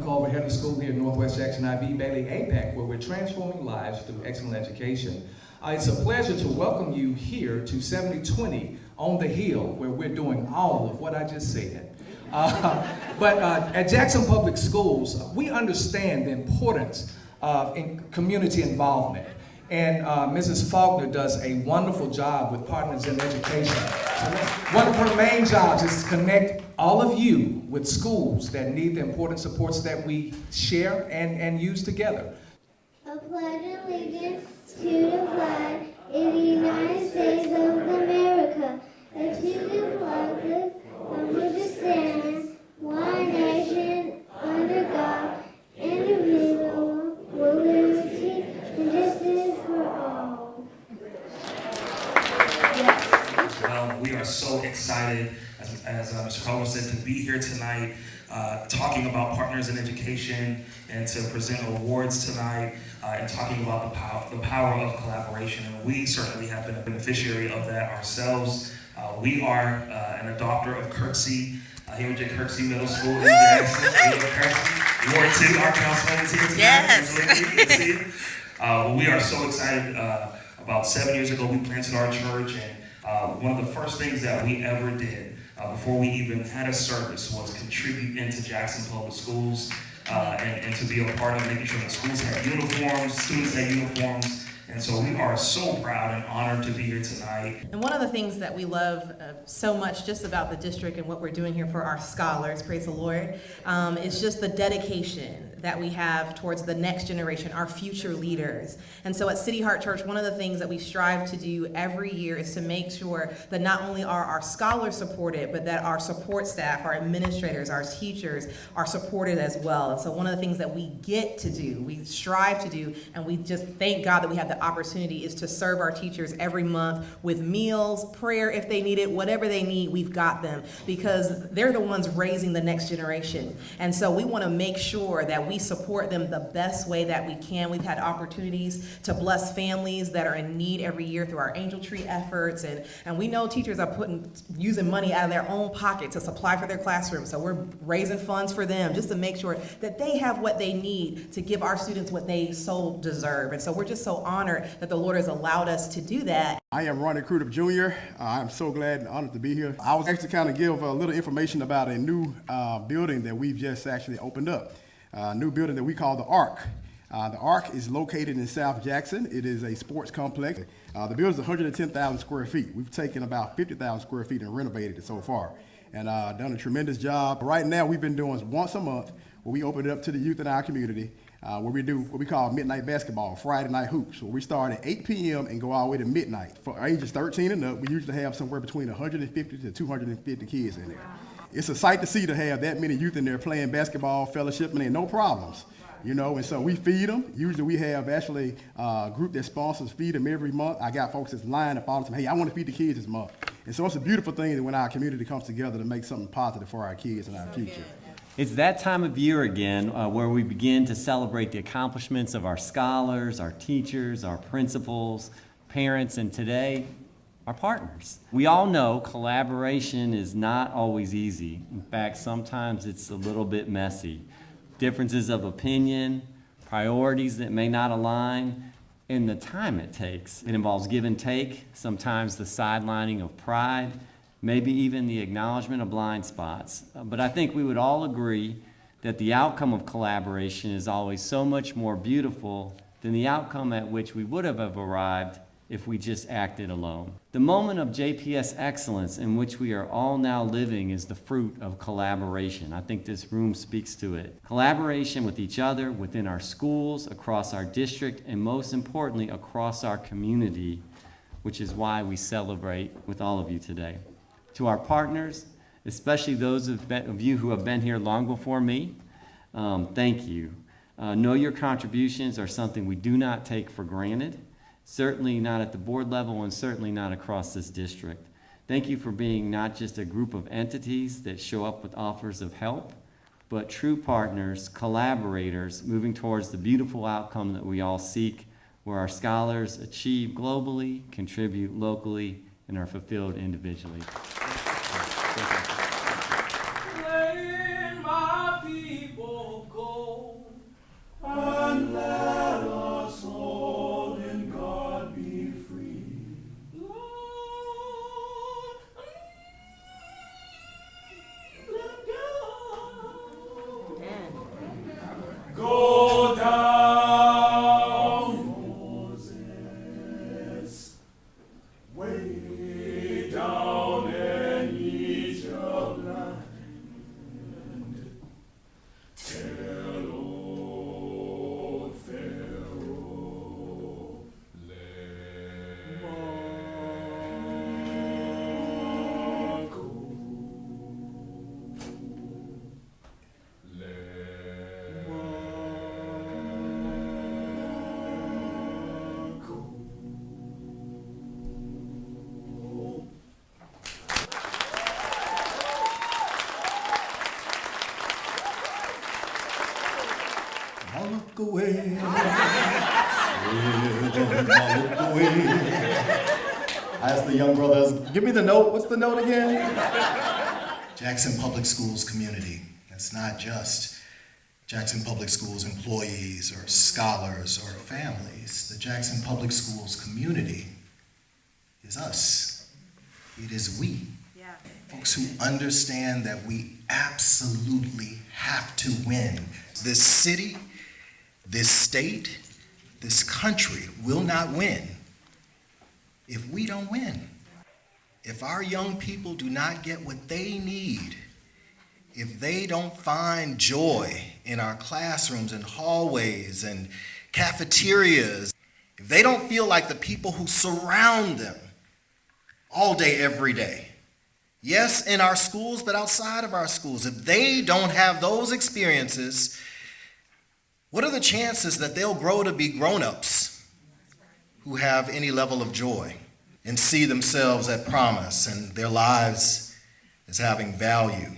Culver, head of school here at Northwest Jackson IB Bailey APAC, where we're transforming lives through excellent education. It's a pleasure to welcome you here to 7020 on the Hill, where we're doing all of what I just said. But at Jackson Public Schools, we understand the importance of community involvement. And Mrs. Faulkner does a wonderful job with Partners in Education. One of her main jobs is to connect all of you with schools that need the important supports that we share and use together. I pledge allegiance to the flag of the United States of America and to the republic on which it stands, one nation, under God, indivisible, with liberty and justice for all. Well, we are so excited, as Mr. Culver said, to be here tonight, talking about Partners in Education and to present awards tonight, and talking about the power of collaboration. And we certainly have been a beneficiary of that ourselves. We are an adopter of Kirksey, here at Kirksey Middle School in Jackson. Ward 2, our councilman is here tonight. Yes. We are so excited. About 7 years ago, we planted our church, and one of the first things that we ever did before we even had a service was contribute into Jackson Public Schools and to be a part of making sure that schools had uniforms, students had uniforms. And so we are so proud and honored to be here tonight. And one of the things that we love so much just about the district and what we're doing here for our scholars, praise the Lord, is just the dedication that we have towards the next generation, our future leaders. And so at City Heart Church, one of the things that we strive to do every year is to make sure that not only are our scholars supported, but that our support staff, our administrators, our teachers are supported as well. And so one of the things that we get to do, we strive to do, and we just thank God that we have the opportunity, is to serve our teachers every month with meals, prayer if they need it, whatever they need, we've got them, because they're the ones raising the next generation. And so we want to make sure that we support them the best way that we can. We've had opportunities to bless families that are in need every year through our Angel Tree efforts, and we know teachers are using money out of their own pocket to supply for their classrooms, so we're raising funds for them just to make sure that they have what they need to give our students what they so deserve. And so we're just so honored that the Lord has allowed us to do that. I am Ronnie Crudup Jr. I'm so glad and honored to be here. I was actually kind of give a little information about a new building that we've just actually opened up. A new building that we call the Ark. The Ark is located in South Jackson. It is a sports complex. The building is 110,000 square feet. We've taken about 50,000 square feet and renovated it so far, and done a tremendous job. Right now, we've been doing once a month where we open it up to the youth in our community, where we do what we call midnight basketball, Friday night hoops. So we start at 8 p.m. and go all the way to midnight. For ages 13 and up, we usually have somewhere between 150 to 250 kids in there. It's a sight to see to have that many youth in there playing basketball, fellowshipping, and no problems, you know. And so we feed them. Usually we have actually a group that sponsors feed them every month. I got folks that's lined up all the time. Hey, I want to feed the kids this month. And so it's a beautiful thing that when our community comes together to make something positive for our kids and our future. It's that time of year again where we begin to celebrate the accomplishments of our scholars, our teachers, our principals, parents, and today, our partners. We all know collaboration is not always easy. In fact, sometimes it's a little bit messy. Differences of opinion, priorities that may not align, and the time it takes. It involves give and take, sometimes the sidelining of pride, maybe even the acknowledgement of blind spots. But I think we would all agree that the outcome of collaboration is always so much more beautiful than the outcome at which we would have arrived if we just acted alone. The moment of JPS excellence in which we are all now living is the fruit of collaboration. I think this room speaks to it. Collaboration with each other, within our schools, across our district, and most importantly, across our community, which is why we celebrate with all of you today. To our partners, especially those of you who have been here long before me, thank you. Know your contributions are something we do not take for granted. Certainly not at the board level and certainly not across this district. Thank you for being not just a group of entities that show up with offers of help, but true partners, collaborators, moving towards the beautiful outcome that we all seek, where our scholars achieve globally, contribute locally, and are fulfilled individually. Let my people go. away. Yeah, don't I look away. I asked the young brothers, give me the note. What's the note again? Jackson Public Schools community. It's not just Jackson Public Schools employees or scholars or families. The Jackson Public Schools community is us. It is we. Yeah. Folks who understand that we absolutely have to win. This city, this state, this country will not win if we don't win. If our young people do not get what they need, if they don't find joy in our classrooms and hallways and cafeterias, if they don't feel like the people who surround them all day, every day, yes, in our schools, but outside of our schools, if they don't have those experiences, what are the chances that they'll grow to be grown-ups who have any level of joy and see themselves at promise and their lives as having value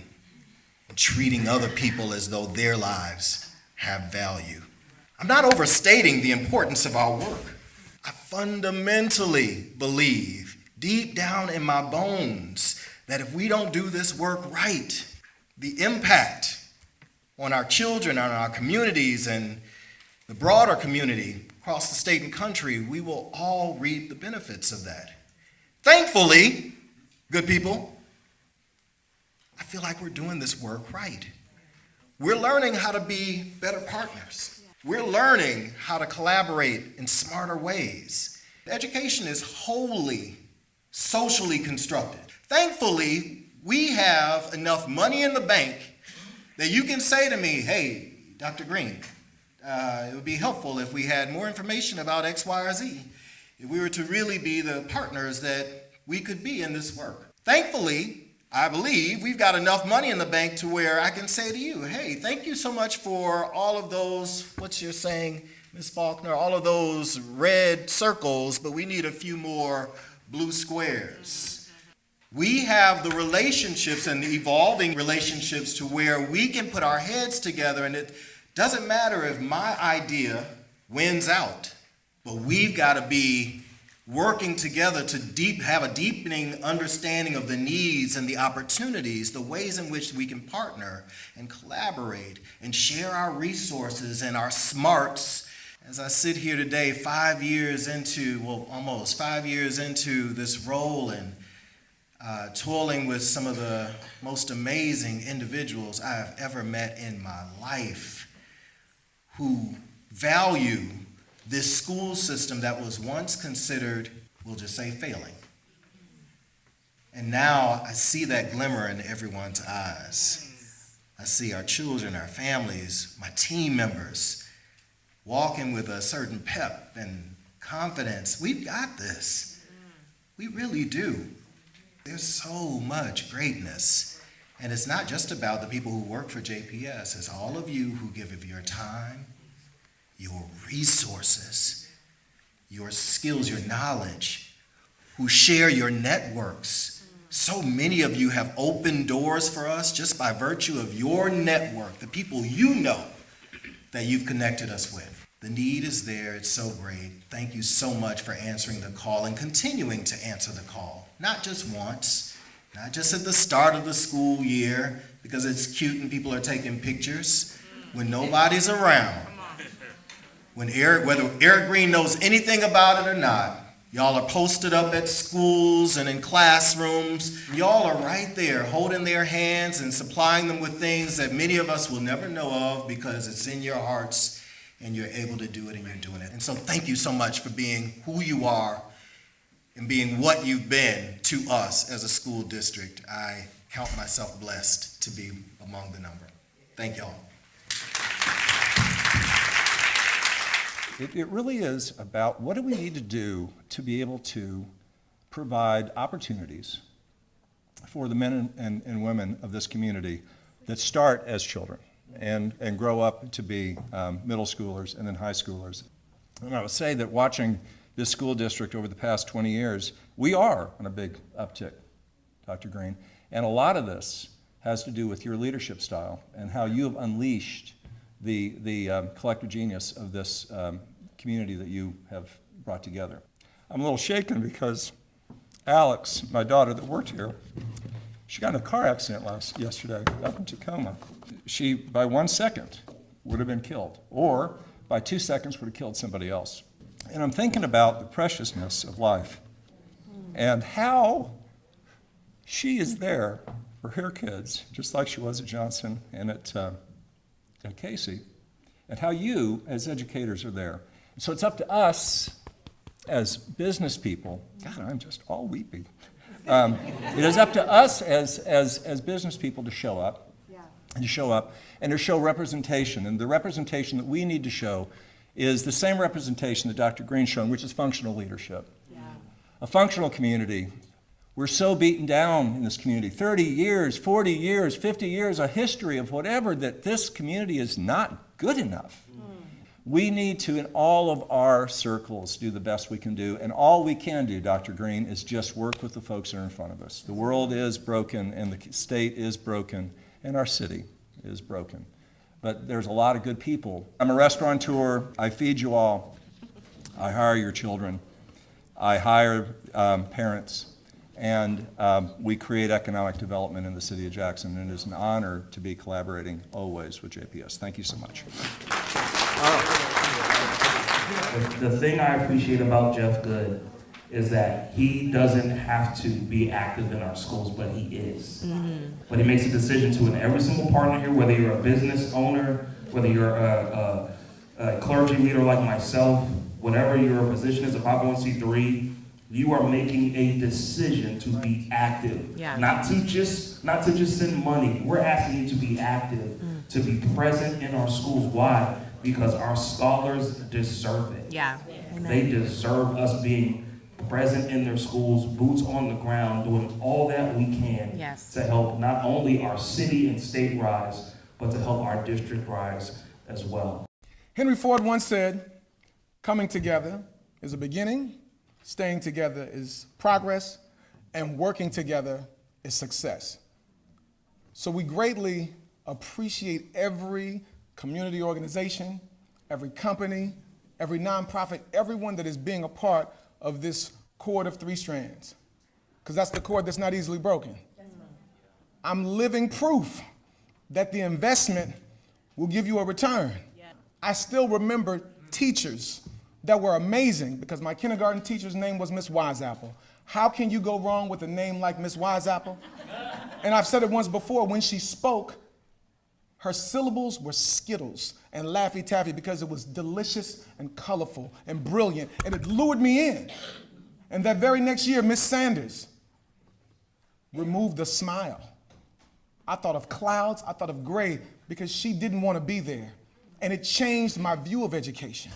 and treating other people as though their lives have value? I'm not overstating the importance of our work. I fundamentally believe, deep down in my bones, that if we don't do this work right, the impact on our children, on our communities, and the broader community across the state and country, we will all reap the benefits of that. Thankfully, good people, I feel like we're doing this work right. We're learning how to be better partners. We're learning how to collaborate in smarter ways. Education is wholly socially constructed. Thankfully, we have enough money in the bank that you can say to me, hey, Dr. Green, it would be helpful if we had more information about X, Y, or Z, if we were to really be the partners that we could be in this work. Thankfully, I believe we've got enough money in the bank to where I can say to you, hey, thank you so much for all of those, what's your saying, Ms. Faulkner, all of those red circles, but we need a few more blue squares. We have the relationships and the evolving relationships to where we can put our heads together, and it doesn't matter if my idea wins out, but we've got to be working together to have a deepening understanding of the needs and the opportunities, the ways in which we can partner and collaborate and share our resources and our smarts. As I sit here today, 5 years into, well, almost 5 years into this role and toiling with some of the most amazing individuals I have ever met in my life who value this school system that was once considered, we'll just say, failing. And now I see that glimmer in everyone's eyes. I see our children, our families, my team members walking with a certain pep and confidence. We've got this. We really do. There's so much greatness. And it's not just about the people who work for JPS. It's all of you who give of your time, your resources, your skills, your knowledge, who share your networks. So many of you have opened doors for us just by virtue of your network, the people you know that you've connected us with. The need is there. It's so great. Thank you so much for answering the call and continuing to answer the call. Not just once, not just at the start of the school year because it's cute and people are taking pictures when nobody's around. Whether Eric Green knows anything about it or not, y'all are posted up at schools and in classrooms. Y'all are right there holding their hands and supplying them with things that many of us will never know of because it's in your hearts and you're able to do it and you're doing it. And so thank you so much for being who you are and being what you've been to us as a school district. I count myself blessed to be among the number. Thank y'all. It really is about what do we need to do to be able to provide opportunities for the men and women of this community that start as children and grow up to be middle schoolers and then high schoolers. And I would say that watching this school district over the past 20 years, we are on a big uptick, Dr. Green. And a lot of this has to do with your leadership style and how you have unleashed the collective genius of this community that you have brought together. I'm a little shaken because Alex, my daughter that worked here, she got in a car accident yesterday up in Tacoma. She, by 1 second, would have been killed, or by 2 seconds would have killed somebody else. And I'm thinking about the preciousness of life and how she is there for her kids, just like she was at Johnson and at Casey, and how you, as educators, are there. So it's up to us as business people. God, I'm just all weepy. It is up to us as business people to show up, and to show representation. And the representation that we need to show is the same representation that Dr. Green's shown, which is functional leadership. Yeah. A functional community. We're so beaten down in this community. 30 years, 40 years, 50 years, a history of whatever, that this community is not good enough. We need to, in all of our circles, do the best we can do. And all we can do, Dr. Green, is just work with the folks that are in front of us. The world is broken, and the state is broken, and our city is broken. But there's a lot of good people. I'm a restaurateur. I feed you all. I hire your children. I hire parents. And we create economic development in the city of Jackson. And it is an honor to be collaborating always with JPS. Thank you so much. The thing I appreciate about Jeff Good is that he doesn't have to be active in our schools, but he is. But he makes a decision to, in every single partner here, whether you're a business owner, whether you're a clergy leader like myself, whatever your position is, a 501c3, you are making a decision to be active. Yeah. Not to just send money. We're asking you to be active, to be present in our schools. Why? Because our scholars deserve it. Yeah. Amen. They deserve us being present in their schools, boots on the ground, doing all that we can to help not only our city and state rise, but to help our district rise as well. Henry Ford once said, coming together is a beginning, staying together is progress, and working together is success. So we greatly appreciate every community organization, every company, every nonprofit, everyone that is being a part of this cord of 3 strands, because that's the cord that's not easily broken. I'm living proof that the investment will give you a return. I still remember teachers that were amazing, because my kindergarten teacher's name was Miss Wiseapple. How can you go wrong with a name like Miss Wiseapple? And I've said it once before, when she spoke, her syllables were Skittles and Laffy Taffy, because it was delicious and colorful and brilliant, and it lured me in. And that very next year, Miss Sanders removed the smile. I thought of clouds, I thought of gray, because she didn't want to be there. And it changed my view of education.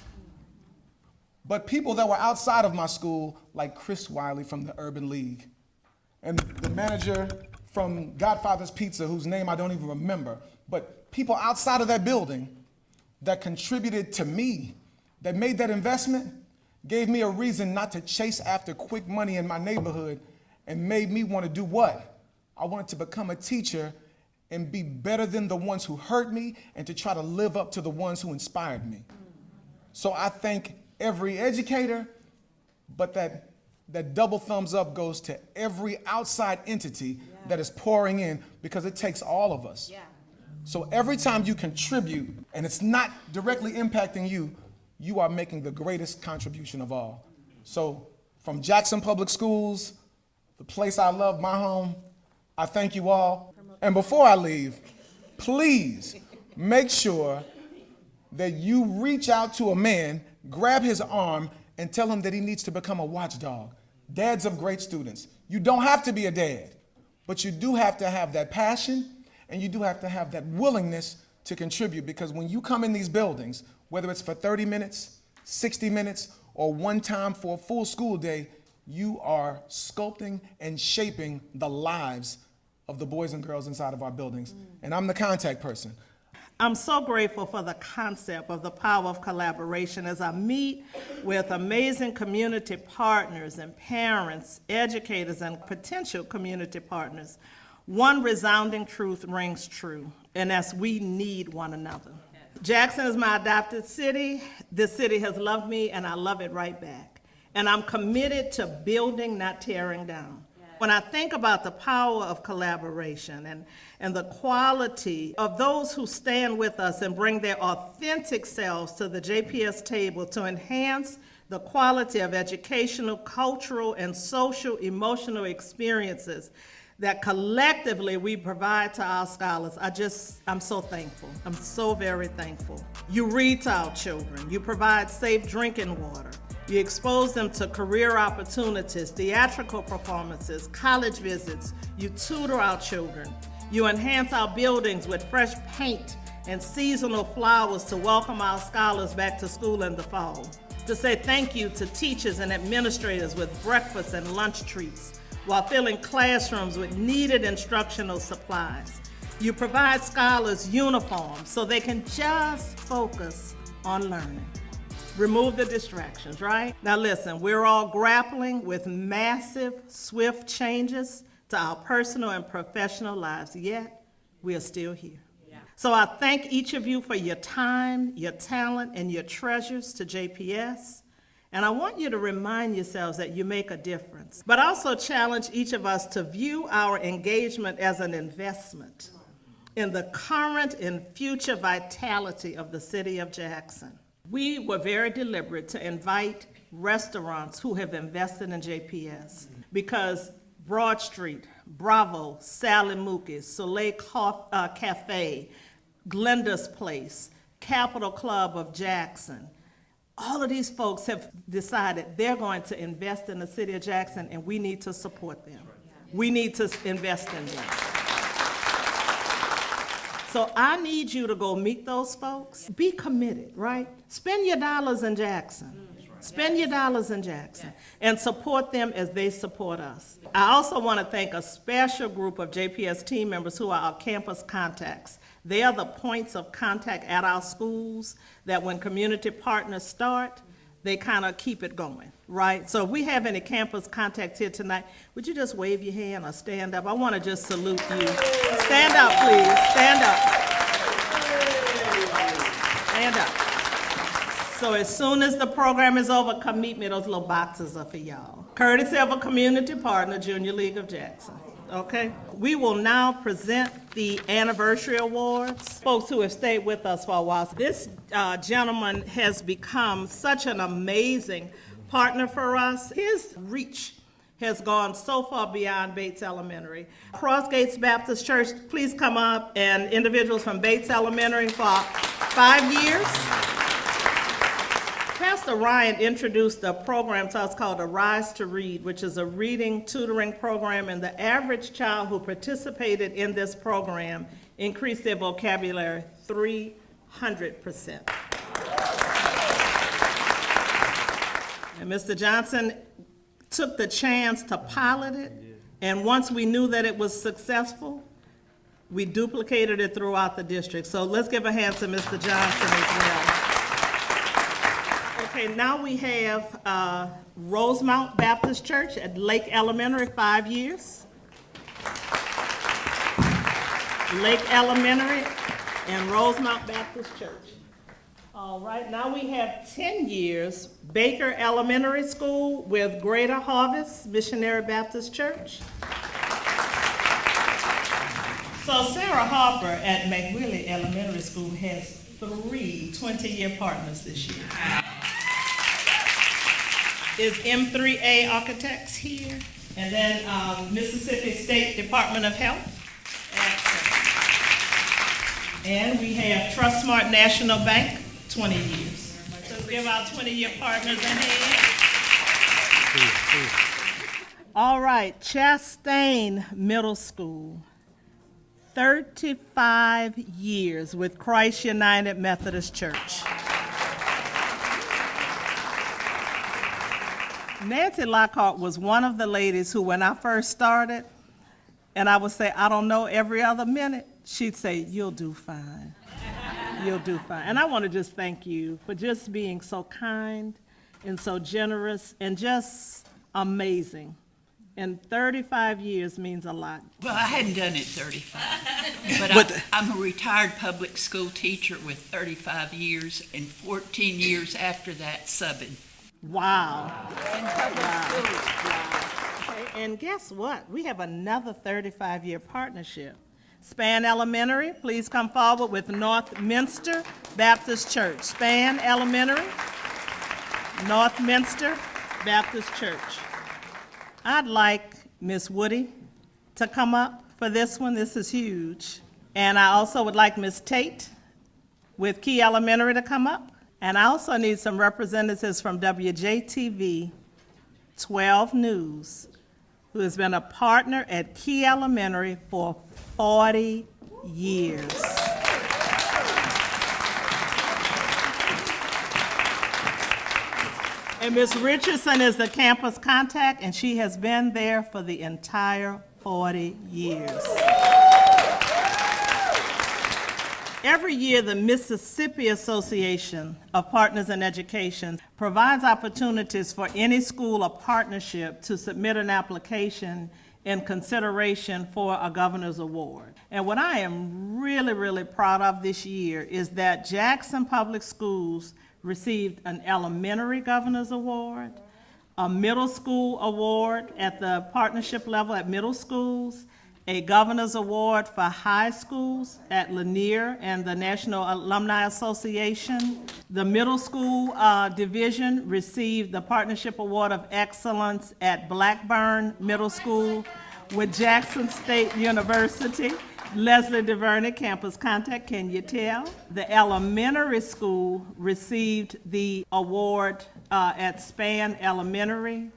But people that were outside of my school, like Chris Wiley from the Urban League, and the manager from Godfather's Pizza, whose name I don't even remember, but people outside of that building that contributed to me, that made that investment, gave me a reason not to chase after quick money in my neighborhood, and made me want to do what? I wanted to become a teacher and be better than the ones who hurt me, and to try to live up to the ones who inspired me. So I thank every educator, but that double thumbs up goes to every outside entity that is pouring in, because it takes all of us. So every time you contribute and it's not directly impacting you, you are making the greatest contribution of all. So from Jackson Public Schools, the place I love, my home, I thank you all. And before I leave, please make sure that you reach out to a man, grab his arm, and tell him that he needs to become a watchdog. Dads of great students, you don't have to be a dad, but you do have to have that passion, and you do have to have that willingness to contribute, because when you come in these buildings, whether it's for 30 minutes, 60 minutes, or one time for a full school day, you are sculpting and shaping the lives of the boys and girls inside of our buildings. And I'm the contact person. I'm so grateful for the concept of the power of collaboration as I meet with amazing community partners and parents, educators, and potential community partners. One resounding truth rings true, and that's we need one another. Jackson is my adopted city. This city has loved me, and I love it right back. And I'm committed to building, not tearing down. When I think about the power of collaboration and the quality of those who stand with us and bring their authentic selves to the JPS table to enhance the quality of educational, cultural, and social emotional experiences that collectively we provide to our scholars, I'm so thankful. I'm so very thankful. You read to our children. You provide safe drinking water. You expose them to career opportunities, theatrical performances, college visits. You tutor our children. You enhance our buildings with fresh paint and seasonal flowers to welcome our scholars back to school in the fall. To say thank you to teachers and administrators with breakfast and lunch treats, while filling classrooms with needed instructional supplies. You provide scholars uniforms so they can just focus on learning. Remove the distractions, right? Now listen, we're all grappling with massive, swift changes to our personal and professional lives, yet we are still here. So I thank each of you for your time, your talent, and your treasures to JPS. And I want you to remind yourselves that you make a difference, but also challenge each of us to view our engagement as an investment in the current and future vitality of the city of Jackson. We were very deliberate to invite restaurants who have invested in JPS because Broad Street, Bravo, Sally Mookie's, Soleil Cafe, Glenda's Place, Capital Club of Jackson, all of these folks have decided they're going to invest in the city of Jackson, and we need to support them. We need to invest in them. So I need you to go meet those folks. Be committed, right? Spend your dollars in Jackson. Spend your dollars in Jackson and support them as they support us. I also want to thank a special group of JPS team members who are our campus contacts. They are the points of contact at our schools that when community partners start, they kind of keep it going, right? So if we have any campus contacts here tonight, would you just wave your hand or stand up? I want to just salute you. Stand up, please. Stand up. Stand up. So as soon as the program is over, come meet me. Those little boxes are for y'all. Courtesy of a community partner, Junior League of Jackson. Okay? We will now present the anniversary awards. Folks who have stayed with us for a while. This gentleman has become such an amazing partner for us. His reach has gone so far beyond Bates Elementary. Cross Gates Baptist Church, please come up, and individuals from Bates Elementary for 5 years. Pastor Ryan introduced a program to us called Arise to Read, which is a reading tutoring program, and the average child who participated in this program increased their vocabulary 300%. And Mr. Johnson took the chance to pilot it, and once we knew that it was successful, we duplicated it throughout the district. So let's give a hand to Mr. Johnson as well. Okay, now we have Rosemount Baptist Church at Lake Elementary, 5 years. Lake Elementary and Rosemount Baptist Church. All right, now we have 10 years, Baker Elementary School with Greater Harvest Missionary Baptist Church. So Sarah Harper at McWillie Elementary School has 3 20-year partners this year. Is M3A Architects here? And then Mississippi State Department of Health. Excellent. And we have Trustmark National Bank, 20 years. So let's give our 20-year partners a hand. All right, Chastain Middle School, 35 years with Christ United Methodist Church. Nancy Lockhart was one of the ladies who, when I first started, and I would say, I don't know, every other minute, she'd say, you'll do fine. You'll do fine. And I want to just thank you for just being so kind and so generous and just amazing. And 35 years means a lot. Well, I hadn't done it 35, but I'm a retired public school teacher with 35 years and 14 years after that subbing. Wow. In public schools. Okay, and guess what? We have another 35-year partnership. Span Elementary, please come forward with Northminster Baptist Church. Span Elementary, Northminster Baptist Church. I'd like Miss Woody to come up for this one. This is huge. And I also would like Miss Tate with Key Elementary to come up. And I also need some representatives from WJTV 12 News, who has been a partner at Key Elementary for 40 years. And Ms. Richardson is the campus contact, and she has been there for the entire 40 years. Every year, the Mississippi Association of Partners in Education provides opportunities for any school or partnership to submit an application in consideration for a governor's award. And what I am really, really proud of this year is that Jackson Public Schools received an elementary governor's award, a middle school award at the partnership level at middle schools, a governor's award for high schools at Lanier and the National Alumni Association. The middle school division received the Partnership Award of Excellence at Blackburn Middle School with Jackson State University. Leslie DeVerney, campus contact, can you tell? The elementary school received the award at Span Elementary,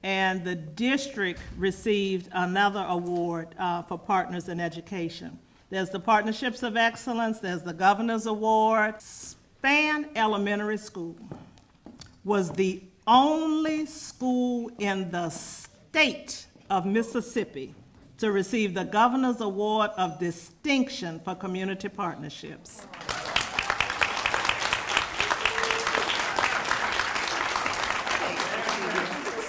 and the district received another award for Partners in Education. There's the Partnerships of Excellence, there's the Governor's Award. Span Elementary School was the only school in the state of Mississippi to receive the Governor's Award of Distinction for Community Partnerships.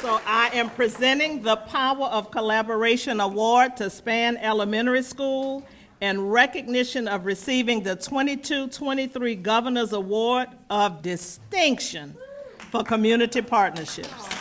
So I am presenting the Power of Collaboration Award to Span Elementary School in recognition of receiving the 22-23 Governor's Award of Distinction for Community Partnerships.